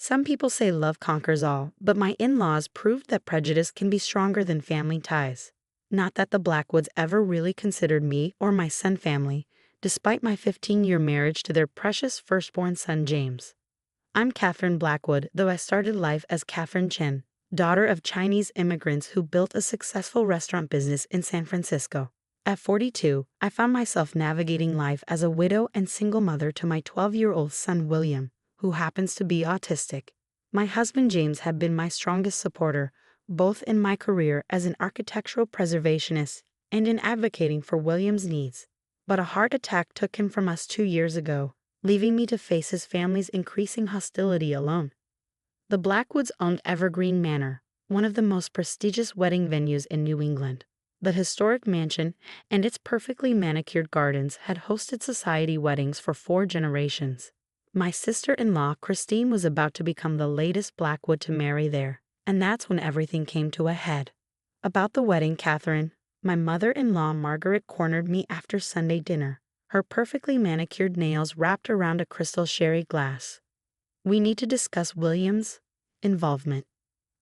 Some people say love conquers all, but my in-laws proved that prejudice can be stronger than family ties. Not that the Blackwoods ever really considered me or my son family, despite my 15-year marriage to their precious firstborn son James. I'm Catherine Blackwood, though I started life as Catherine Chen, daughter of Chinese immigrants who built a successful restaurant business in San Francisco. At 42, I found myself navigating life as a widow and single mother to my 12-year-old son William, who happens to be autistic. My husband James had been my strongest supporter, both in my career as an architectural preservationist and in advocating for William's needs. But a heart attack took him from us 2 years ago, leaving me to face his family's increasing hostility alone. The Blackwoods owned Evergreen Manor, one of the most prestigious wedding venues in New England. The historic mansion and its perfectly manicured gardens had hosted society weddings for 4 generations. My sister-in-law, Christine, was about to become the latest Blackwood to marry there, and that's when everything came to a head. About the wedding, Catherine, my mother-in-law Margaret cornered me after Sunday dinner, her perfectly manicured nails wrapped around a crystal sherry glass. "We need to discuss William's involvement."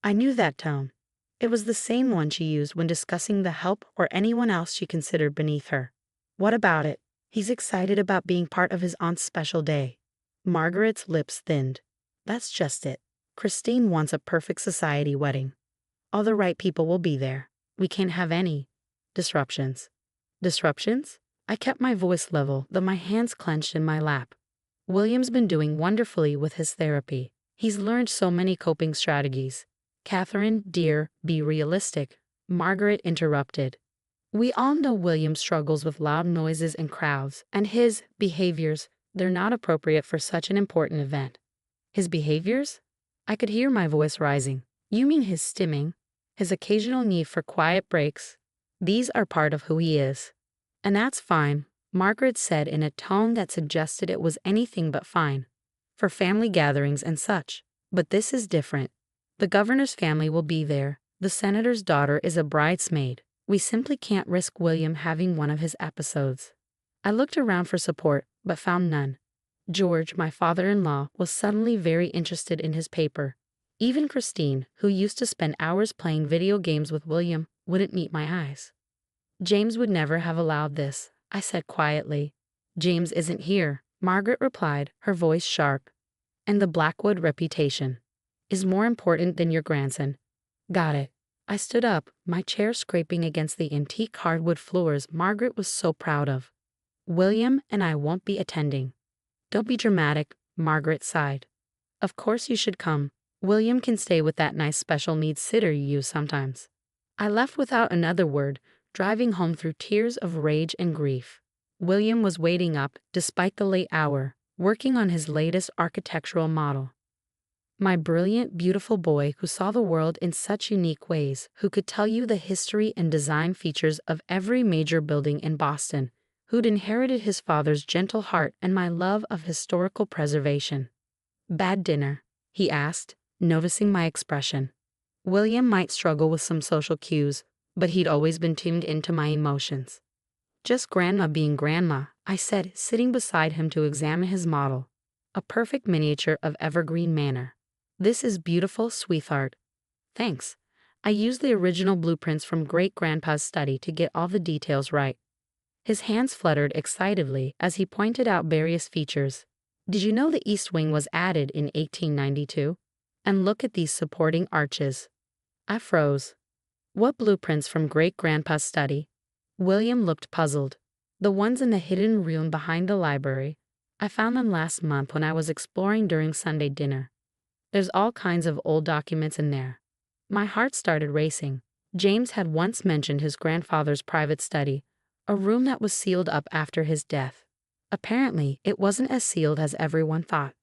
I knew that tone. It was the same one she used when discussing the help or anyone else she considered beneath her. "What about it? He's excited about being part of his aunt's special day." Margaret's lips thinned. "That's just it. Christine wants a perfect society wedding. All the right people will be there. We can't have any disruptions." Disruptions? I kept my voice level, though my hands clenched in my lap. "William's been doing wonderfully with his therapy. He's learned so many coping strategies." "Catherine, dear, be realistic," Margaret interrupted. "We all know William struggles with loud noises and crowds, and his behaviors, they're not appropriate for such an important event." "His behaviors?" I could hear my voice rising. "You mean his stimming, his occasional need for quiet breaks? These are part of who he is." "And that's fine," Margaret said in a tone that suggested it was anything but fine, "for family gatherings and such. But this is different. The governor's family will be there. The senator's daughter is a bridesmaid. We simply can't risk William having one of his episodes." I looked around for support, but found none. George, my father-in-law, was suddenly very interested in his paper. Even Christine, who used to spend hours playing video games with William, wouldn't meet my eyes. "James would never have allowed this," I said quietly. "James isn't here," Margaret replied, her voice sharp. "And the Blackwood reputation is more important than your grandson." "Got it." I stood up, my chair scraping against the antique hardwood floors Margaret was so proud of. "William and I won't be attending." "Don't be dramatic," Margaret sighed. "Of course you should come. William can stay with that nice special needs sitter you use sometimes." I left without another word, driving home through tears of rage and grief. William was waiting up, despite the late hour, working on his latest architectural model. My brilliant, beautiful boy who saw the world in such unique ways, who could tell you the history and design features of every major building in Boston, who'd inherited his father's gentle heart and my love of historical preservation. "Bad dinner?" he asked, noticing my expression. William might struggle with some social cues, but he'd always been tuned into my emotions. "Just Grandma being Grandma," I said, sitting beside him to examine his model. "A perfect miniature of Evergreen Manor. This is beautiful, sweetheart." "Thanks." I used the original blueprints from Great-Grandpa's study to get all the details right. His hands fluttered excitedly as he pointed out various features. "Did you know the east wing was added in 1892? And look at these supporting arches." I froze. "What blueprints from Great-Grandpa's study?" William looked puzzled. "The ones in the hidden room behind the library. I found them last month when I was exploring during Sunday dinner. There's all kinds of old documents in there." My heart started racing. James had once mentioned his grandfather's private study, a room that was sealed up after his death. Apparently, it wasn't as sealed as everyone thought.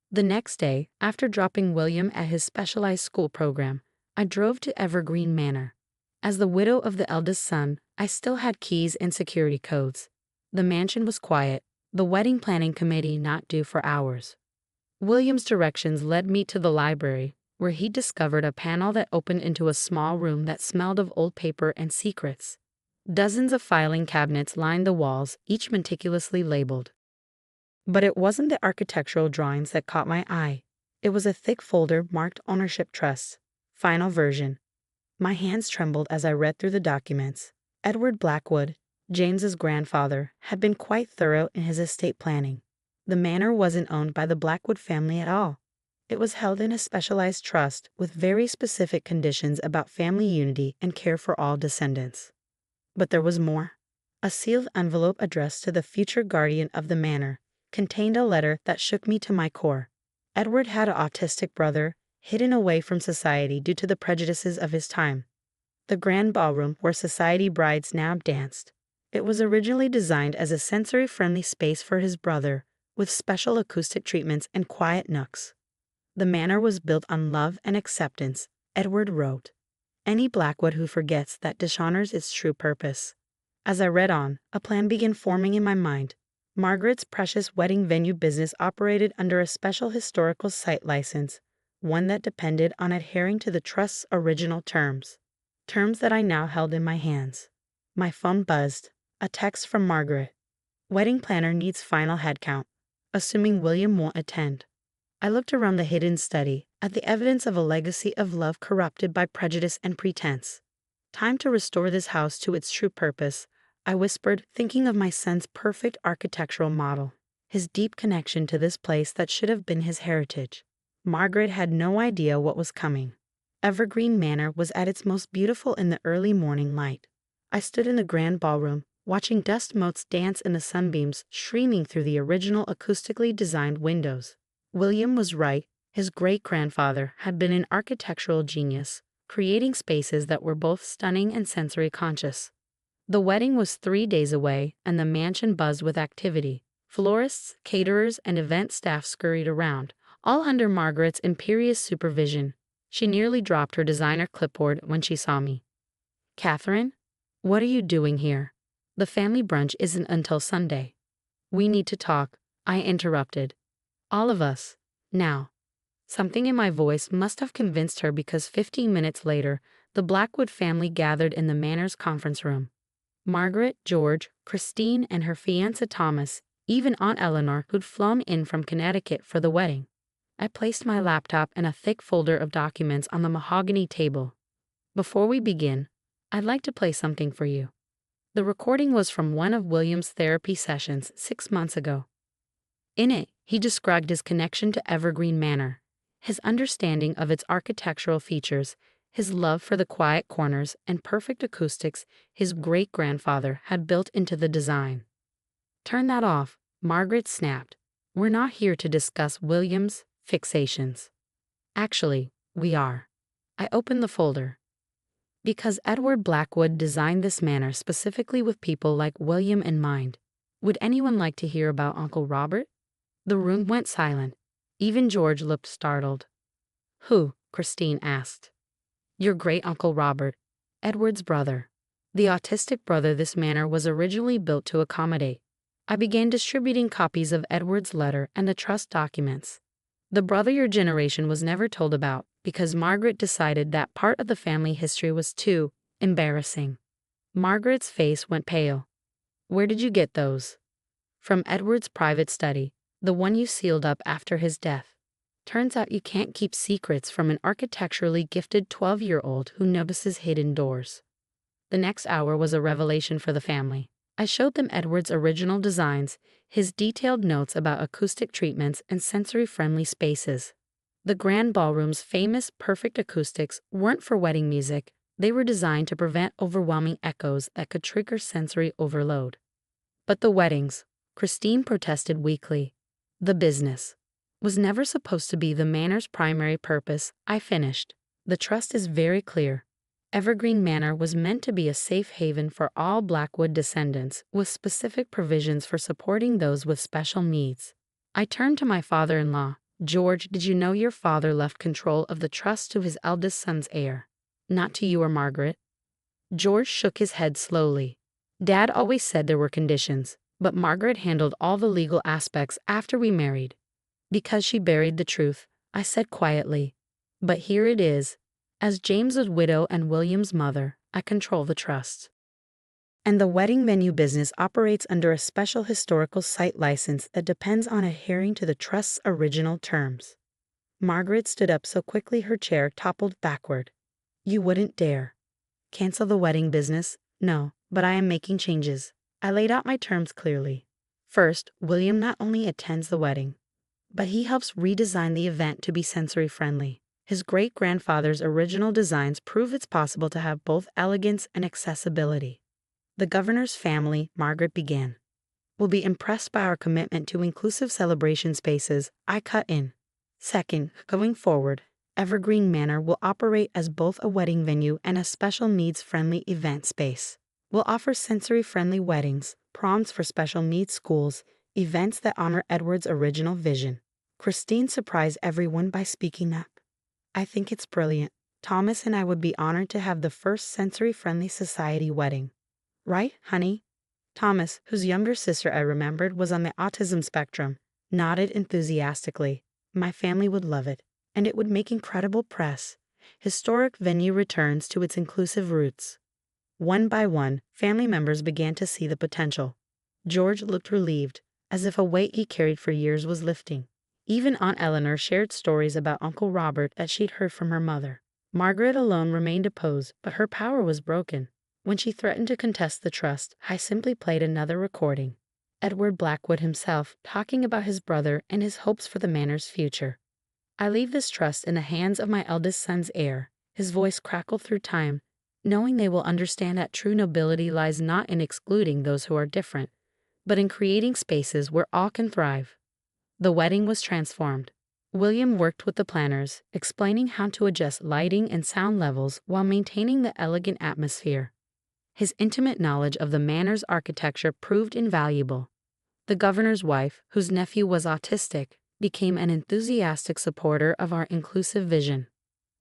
The next day, after dropping William at his specialized school program, I drove to Evergreen Manor. As the widow of the eldest son, I still had keys and security codes. The mansion was quiet, the wedding planning committee not due for hours. William's directions led me to the library, where he discovered a panel that opened into a small room that smelled of old paper and secrets. Dozens of filing cabinets lined the walls, each meticulously labeled. But it wasn't the architectural drawings that caught my eye. It was a thick folder marked Ownership Trust. Final version. My hands trembled as I read through the documents. Edward Blackwood, James's grandfather, had been quite thorough in his estate planning. The manor wasn't owned by the Blackwood family at all. It was held in a specialized trust with very specific conditions about family unity and care for all descendants. But there was more. A sealed envelope addressed to the future guardian of the manor contained a letter that shook me to my core. Edward had an autistic brother, hidden away from society due to the prejudices of his time. The grand ballroom where society brides now danced. It was originally designed as a sensory-friendly space for his brother, with special acoustic treatments and quiet nooks. The manor was built on love and acceptance, Edward wrote. Any Blackwood who forgets that dishonors its true purpose. As I read on, a plan began forming in my mind. Margaret's precious wedding venue business operated under a special historical site license, one that depended on adhering to the trust's original terms. Terms that I now held in my hands. My phone buzzed. A text from Margaret. Wedding planner needs final headcount, assuming William won't attend. I looked around the hidden study, at the evidence of a legacy of love corrupted by prejudice and pretense. Time to restore this house to its true purpose, I whispered, thinking of my son's perfect architectural model, his deep connection to this place that should have been his heritage. Margaret had no idea what was coming. Evergreen Manor was at its most beautiful in the early morning light. I stood in the grand ballroom, watching dust motes dance in the sunbeams streaming through the original acoustically designed windows. William was right. His great-grandfather had been an architectural genius, creating spaces that were both stunning and sensory-conscious. The wedding was 3 days away, and the mansion buzzed with activity. Florists, caterers, and event staff scurried around, all under Margaret's imperious supervision. She nearly dropped her designer clipboard when she saw me. "Catherine, what are you doing here? The family brunch isn't until Sunday." "We need to talk," I interrupted. "All of us. Now." Something in my voice must have convinced her because 15 minutes later, the Blackwood family gathered in the manor's conference room. Margaret, George, Christine, and her fiancé Thomas, even Aunt Eleanor, who'd flown in from Connecticut for the wedding. I placed my laptop and a thick folder of documents on the mahogany table. "Before we begin, I'd like to play something for you." The recording was from one of William's therapy sessions 6 months ago. In it, he described his connection to Evergreen Manor, his understanding of its architectural features, his love for the quiet corners and perfect acoustics his great-grandfather had built into the design. "Turn that off," Margaret snapped. "We're not here to discuss William's fixations." "Actually, we are." I opened the folder. "Because Edward Blackwood designed this manor specifically with people like William in mind. Would anyone like to hear about Uncle Robert?" The room went silent. Even George looked startled. "Who?" Christine asked. "Your great-uncle Robert, Edward's brother. The autistic brother this manor was originally built to accommodate." I began distributing copies of Edward's letter and the trust documents. "The brother your generation was never told about because Margaret decided that part of the family history was too embarrassing." Margaret's face went pale. "Where did you get those?" "From Edward's private study, the one you sealed up after his death. Turns out you can't keep secrets from an architecturally gifted 12-year-old who notices hidden doors." The next hour was a revelation for the family. I showed them Edward's original designs, his detailed notes about acoustic treatments and sensory-friendly spaces. The grand ballroom's famous perfect acoustics weren't for wedding music. They were designed to prevent overwhelming echoes that could trigger sensory overload. But the weddings, Christine protested weakly. "The business was never supposed to be the manor's primary purpose." I finished. "The trust is very clear. Evergreen Manor was meant to be a safe haven for all Blackwood descendants, with specific provisions for supporting those with special needs." I turned to my father-in-law. "George, did you know your father left control of the trust to his eldest son's heir, not to you or Margaret?" George shook his head slowly. "Dad always said there were conditions, but Margaret handled all the legal aspects after we married." "Because she buried the truth," I said quietly. "But here it is. As James's widow and William's mother, I control the trust. And the wedding venue business operates under a special historical site license that depends on adhering to the trust's original terms." Margaret stood up so quickly her chair toppled backward. You wouldn't dare. Cancel the wedding business? No, but I am making changes. I laid out my terms clearly. First, William not only attends the wedding, but he helps redesign the event to be sensory-friendly. His great-grandfather's original designs prove it's possible to have both elegance and accessibility. The governor's family, Margaret began, will be impressed by our commitment to inclusive celebration spaces. I cut in. Second, going forward, Evergreen Manor will operate as both a wedding venue and a special needs-friendly event space. We'll offer sensory-friendly weddings, proms for special needs schools, events that honor Edward's original vision. Christine surprised everyone by speaking up. I think it's brilliant. Thomas and I would be honored to have the first sensory-friendly society wedding. Right, honey? Thomas, whose younger sister I remembered was on the autism spectrum, nodded enthusiastically. My family would love it, and it would make incredible press. Historic venue returns to its inclusive roots. One by one, family members began to see the potential. George looked relieved, as if a weight he carried for years was lifting. Even Aunt Eleanor shared stories about Uncle Robert that she'd heard from her mother. Margaret alone remained opposed, but her power was broken. When she threatened to contest the trust, I simply played another recording. Edward Blackwood himself talking about his brother and his hopes for the manor's future. I leave this trust in the hands of my eldest son's heir. His voice crackled through time, knowing they will understand that true nobility lies not in excluding those who are different, but in creating spaces where all can thrive. The wedding was transformed. William worked with the planners, explaining how to adjust lighting and sound levels while maintaining the elegant atmosphere. His intimate knowledge of the manor's architecture proved invaluable. The governor's wife, whose nephew was autistic, became an enthusiastic supporter of our inclusive vision.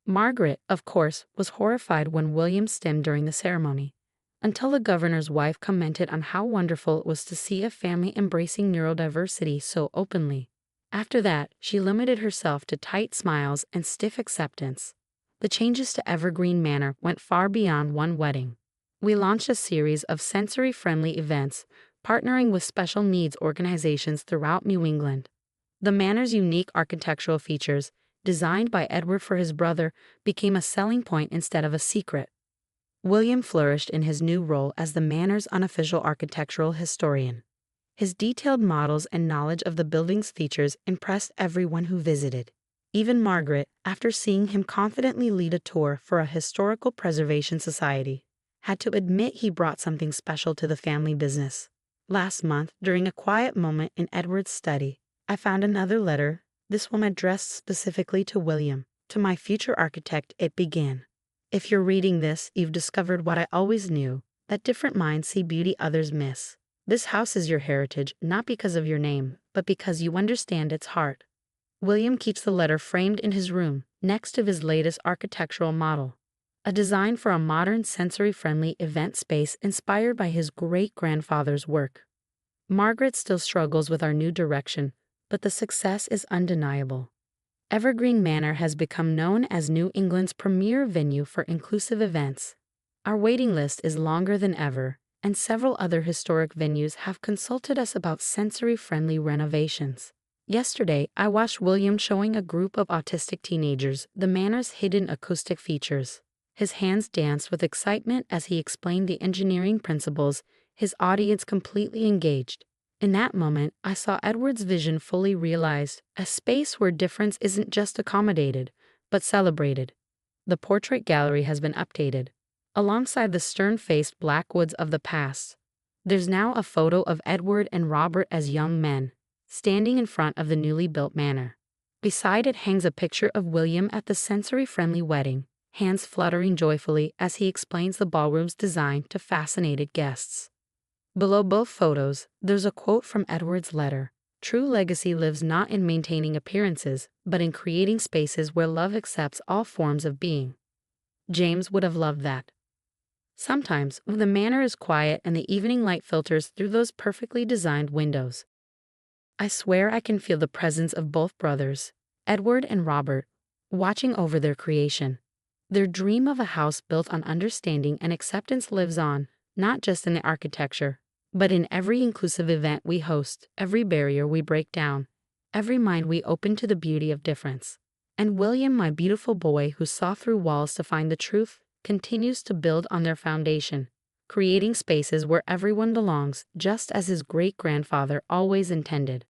Margaret, of course, was horrified when William stemmed during the ceremony, until the governor's wife commented on how wonderful it was to see a family embracing neurodiversity so openly. After that, she limited herself to tight smiles and stiff acceptance. The changes to Evergreen Manor went far beyond one wedding. We launched a series of sensory-friendly events, partnering with special needs organizations throughout New England. The manor's unique architectural features, designed by Edward for his brother, became a selling point instead of a secret. William flourished in his new role as the manor's unofficial architectural historian. His detailed models and knowledge of the building's features impressed everyone who visited. Even Margaret, after seeing him confidently lead a tour for a historical preservation society, had to admit he brought something special to the family business. Last month, during a quiet moment in Edward's study, I found another letter, this one addressed specifically to William. To my future architect, it began. If you're reading this, you've discovered what I always knew, that different minds see beauty others miss. This house is your heritage, not because of your name, but because you understand its heart. William keeps the letter framed in his room, next to his latest architectural model. A design for a modern sensory-friendly event space inspired by his great-grandfather's work. Margaret still struggles with our new direction, but the success is undeniable. Evergreen Manor has become known as New England's premier venue for inclusive events. Our waiting list is longer than ever, and several other historic venues have consulted us about sensory-friendly renovations. Yesterday, I watched William showing a group of autistic teenagers the manor's hidden acoustic features. His hands danced with excitement as he explained the engineering principles, his audience completely engaged. In that moment, I saw Edward's vision fully realized, a space where difference isn't just accommodated, but celebrated. The portrait gallery has been updated. Alongside the stern-faced Blackwoods of the past, there's now a photo of Edward and Robert as young men, standing in front of the newly built manor. Beside it hangs a picture of William at the sensory-friendly wedding, hands fluttering joyfully as he explains the ballroom's design to fascinated guests. Below both photos, there's a quote from Edward's letter. True legacy lives not in maintaining appearances, but in creating spaces where love accepts all forms of being. James would have loved that. Sometimes, when the manor is quiet and the evening light filters through those perfectly designed windows, I swear I can feel the presence of both brothers, Edward and Robert, watching over their creation. Their dream of a house built on understanding and acceptance lives on, not just in the architecture, but in every inclusive event we host, every barrier we break down, every mind we open to the beauty of difference. And William, my beautiful boy who saw through walls to find the truth, continues to build on their foundation, creating spaces where everyone belongs, just as his great-grandfather always intended.